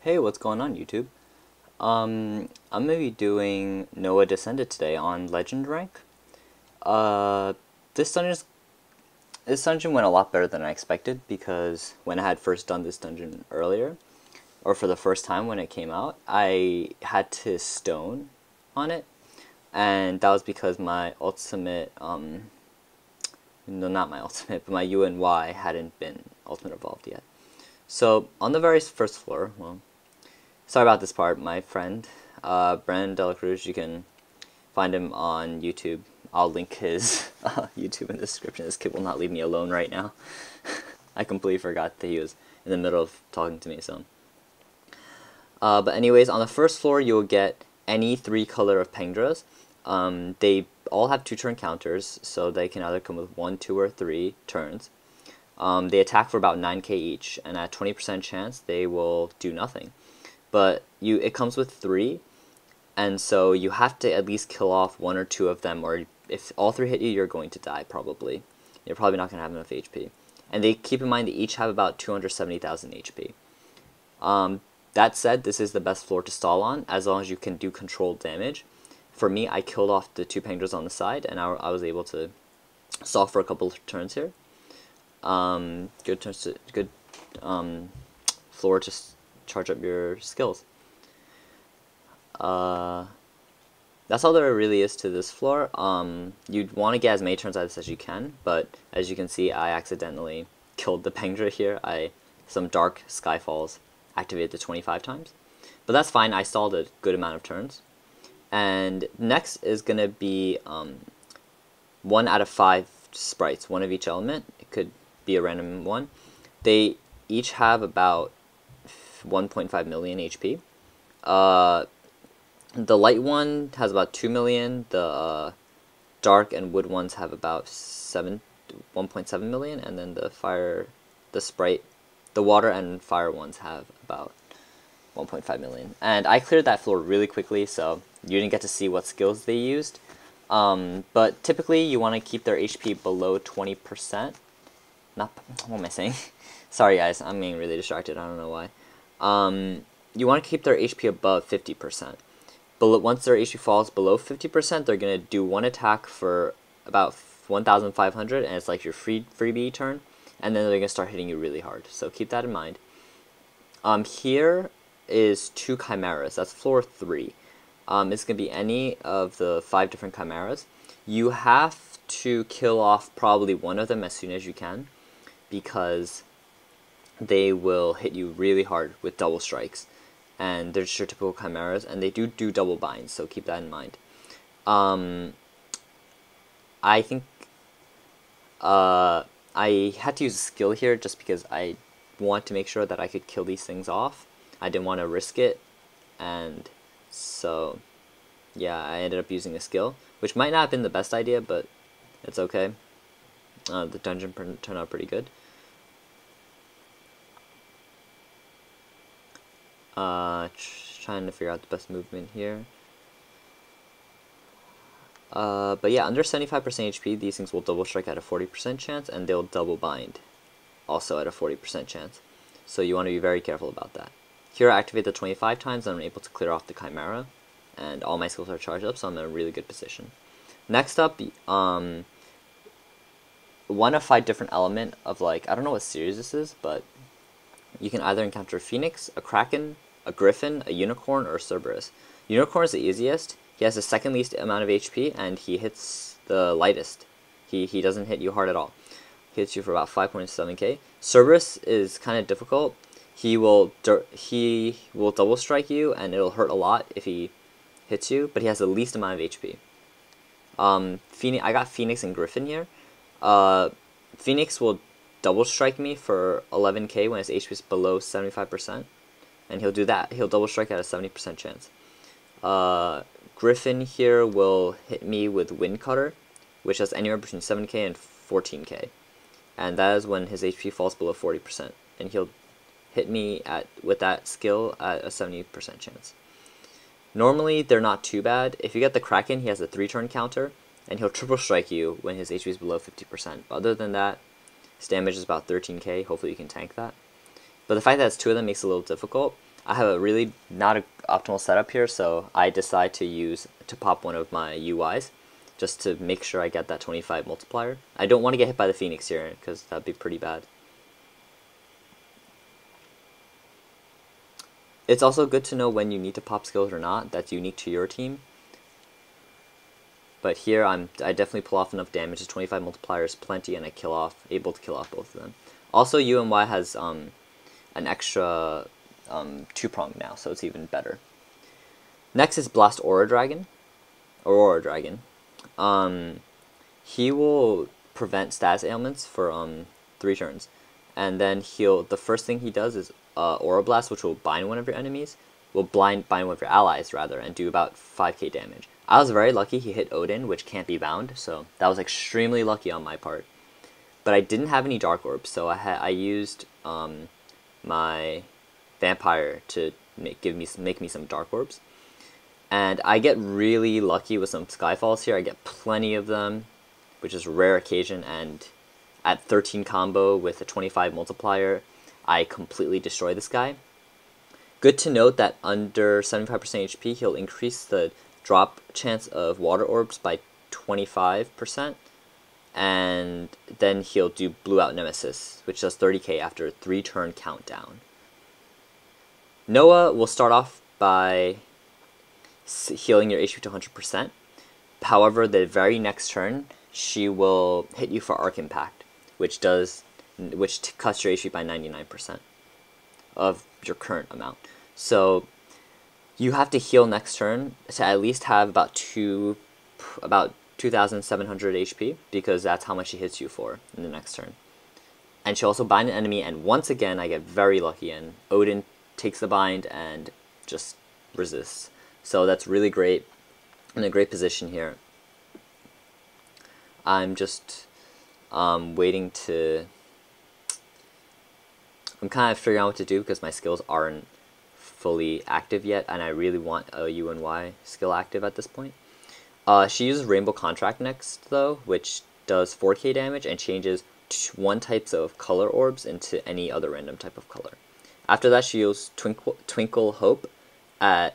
Hey, what's going on, YouTube? I'm gonna be doing Noah Descended today on Legend rank. Uh, this dungeon this dungeon went a lot better than I expected because when I had first done this dungeon earlier, or for the first time when it came out, I had to stone on it, and that was because my ultimate, no, not my ultimate, but my U and Y hadn't been ultimate evolved yet. So on the very first floor, well, sorry about this part, my friend, Brandon Dela Cruz. You can find him on YouTube. I'll link his YouTube in the description. This kid will not leave me alone right now. I completely forgot that he was in the middle of talking to me. But anyways, on the first floor, you'll get any 3 color of Pengdras. They all have 2-turn counters, so they can either come with 1, 2, or 3 turns. They attack for about 9k each, and at 20% chance, they will do nothing. But it comes with 3, and so you have to at least kill off 1 or 2 of them, or if all 3 hit you, you're going to die probably. You're probably not going to have enough HP. And they keep in mind they each have about 270,000 HP. That said, this is the best floor to stall on, as long as you can do controlled damage. For me, I killed off the 2 Pengdras on the side, and I was able to stall for a couple of turns here. Good floor to charge up your skills. That's all there really is to this floor. You'd want to get as many turns out of this as you can, but as you can see, I accidentally killed the Pengdra here. Some Dark Skyfalls activated to 25 times. But that's fine, I stalled a good amount of turns. And next is going to be 1 out of 5 sprites, 1 of each element. It could be a random one. They each have about 1.5 million HP. The light one has about 2 million. The dark and wood ones have about 1.7 million, and then the water and fire ones have about 1.5 million. And I cleared that floor really quickly, so you didn't get to see what skills they used. But typically you want to keep their HP below 20%. What am I saying? Sorry guys, I'm getting really distracted, I don't know why. You want to keep their HP above 50%. Once their HP falls below 50%, they're going to do 1 attack for about 1,500, and it's like your freebie turn, and then they're going to start hitting you really hard. So keep that in mind. Here is 2 Chimeras. That's floor 3. It's going to be any of the 5 different Chimeras. You have to kill off probably 1 of them as soon as you can, because they will hit you really hard with double strikes. And they're just your typical Chimeras, and they do double binds, so keep that in mind. I think I had to use a skill here just because I want to make sure that I could kill these things off. I didn't want to risk it, and so yeah, I ended up using a skill, which might not have been the best idea, but it's okay. The dungeon turned out pretty good. Trying to figure out the best movement here. But yeah, under 75% HP, these things will double strike at a 40% chance, and they'll double bind also at a 40% chance. So you want to be very careful about that. Here I activate the 25 times, and I'm able to clear off the Chimera, and all my skills are charged up, so I'm in a really good position. Next up, 1 of 5 different element of, like, I don't know what series this is, but you can either encounter a Phoenix, a Kraken, a Griffin, a Unicorn, or a Cerberus. Unicorn is the easiest. He has the second least amount of HP, and he hits the lightest. He doesn't hit you hard at all. He hits you for about 5.7k. Cerberus is kind of difficult. He will double strike you, and it'll hurt a lot if he hits you, but he has the least amount of HP. I got Phoenix and Griffin here. Phoenix will double strike me for 11k when his HP is below 75%, and he'll do that. He'll double strike at a 70% chance. Griffin here will hit me with Wind Cutter, which has anywhere between 7k and 14k, and that is when his HP falls below 40%, and he'll hit me with that skill at a 70% chance. Normally they're not too bad. If you get the Kraken, he has a 3-turn counter, and he'll triple strike you when his HP is below 50%. Other than that, his damage is about 13k. Hopefully you can tank that. But the fact that it's 2 of them makes it a little difficult. I have a really not a optimal setup here, so I decide to pop one of my UIs just to make sure I get that 25 multiplier. I don't want to get hit by the Phoenix here because that'd be pretty bad. It's also good to know when you need to pop skills or not. That's unique to your team. But here I definitely pull off enough damage. The 25 multiplier is plenty, and able to kill off both of them. Also, UNY has an extra 2-prong now, so it's even better. Next is Blast Aurora Dragon. He will prevent status ailments for 3 turns, and then the first thing he does is Aura Blast, which will bind one of your enemies, bind one of your allies rather, and do about 5k damage. I was very lucky he hit Odin, which can't be bound, so that was extremely lucky on my part. But I didn't have any Dark Orbs, so I used my Vampire to make me some Dark Orbs. And I get really lucky with some Skyfalls here. I get plenty of them, which is a rare occasion, and at 13 combo with a 25 multiplier, I completely destroy this guy. Good to note that under 75% HP, he'll increase the drop chance of Water Orbs by 25%, and then he'll do Blue Out Nemesis, which does 30k after a 3-turn countdown. Noah will start off by healing your HP to 100%. However, the very next turn, she will hit you for Arc Impact, which cuts your HP by 99% of your current amount. So you have to heal next turn to at least have about 2,700 HP, because that's how much she hits you for in the next turn. And she'll also bind an enemy, and once again I get very lucky, and Odin takes the bind and just resists. So that's really great. I'm in a great position here. I'm just waiting to... I'm kind of figuring out what to do because my skills aren't fully active yet, and I really want a UNY skill active at this point. She uses Rainbow Contract next, though, which does 4k damage and changes 1 type of color orbs into any other random type of color. After that, she uses Twinkle Hope at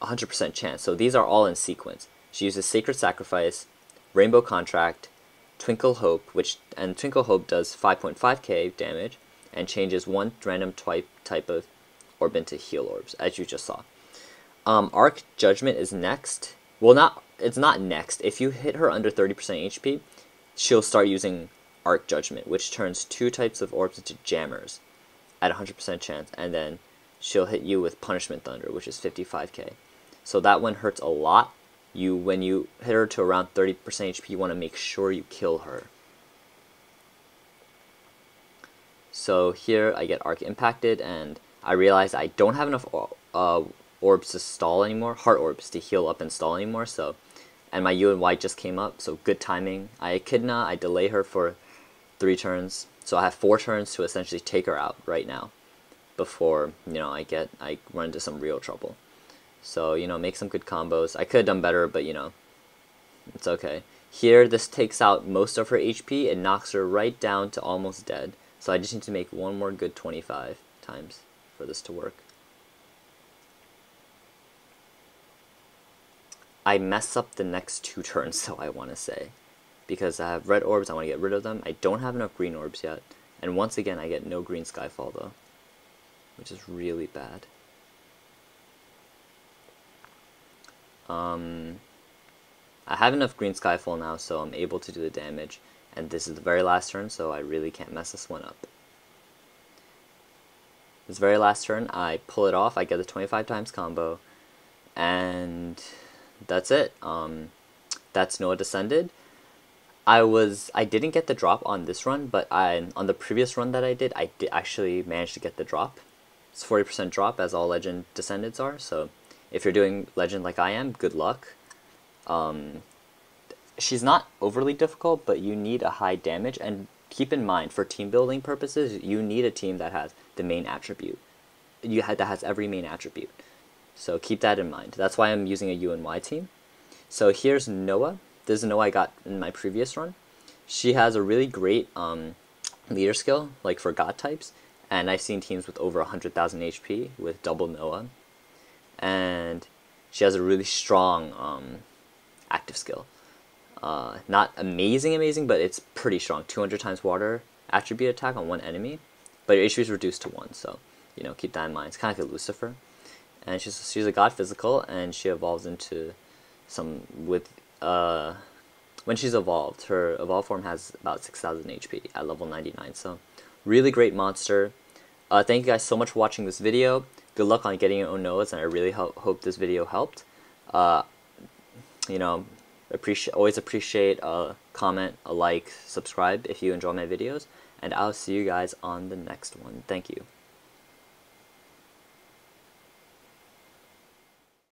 100% chance. So these are all in sequence. She uses Sacred Sacrifice, Rainbow Contract, Twinkle Hope, and Twinkle Hope does 5.5k damage and changes 1 random type of orb into heal orbs, as you just saw. Arc Judgment is next. Well, it's not next. If you hit her under 30% HP, she'll start using Arc Judgment, which turns 2 types of orbs into jammers at 100% chance, and then she'll hit you with Punishment Thunder, which is 55k. So that one hurts a lot. When you hit her to around 30% HP, you want to make sure you kill her. So here I get Arc Impacted, and I realize I don't have enough orbs to stall anymore, heart orbs to heal up and stall anymore, and my UNY just came up, so good timing. I Echidna, I delay her for 3 turns, so I have 4 turns to essentially take her out right now before, I run into some real trouble. So, make some good combos. I could have done better, but, it's okay. Here, this takes out most of her HP and knocks her right down to almost dead. So I just need to make one more good 25 times for this to work. I mess up the next 2 turns, so I want to say. Because I have red orbs, I want to get rid of them. I don't have enough green orbs yet. And once again, I get no green Skyfall, though, which is really bad. I have enough green Skyfall now, so I'm able to do the damage. And this is the very last turn, so I really can't mess this one up. This very last turn, I pull it off, I get the 25 times combo, and that's it. That's Noah Descended. I didn't get the drop on this run, but on the previous run that I did actually manage to get the drop. It's 40% drop, as all Legend Descendeds are, so if you're doing Legend like I am, good luck. She's not overly difficult, but you need a high damage, and keep in mind, for team building purposes, you need a team that has the main attribute. That has every main attribute. So keep that in mind. That's why I'm using a UNY team. So here's Noah. This is Noah I got in my previous run. She has a really great leader skill, like for God types, and I've seen teams with over 100,000 HP with double Noah, and she has a really strong active skill. Not amazing, but it's pretty strong. 200 times water attribute attack on one enemy, but your HP is reduced to 1, so you know, keep that in mind. It's kind of like a Lucifer, and she's a god physical, and she evolves into some with when she's evolved, her evolved form has about 6,000 HP at level 99. So really great monster. Thank you guys so much for watching this video. Good luck on getting your own Noahs, and I really hope this video helped. You know, always appreciate a comment, a like, subscribe if you enjoy my videos, and I'll see you guys on the next one. Thank you.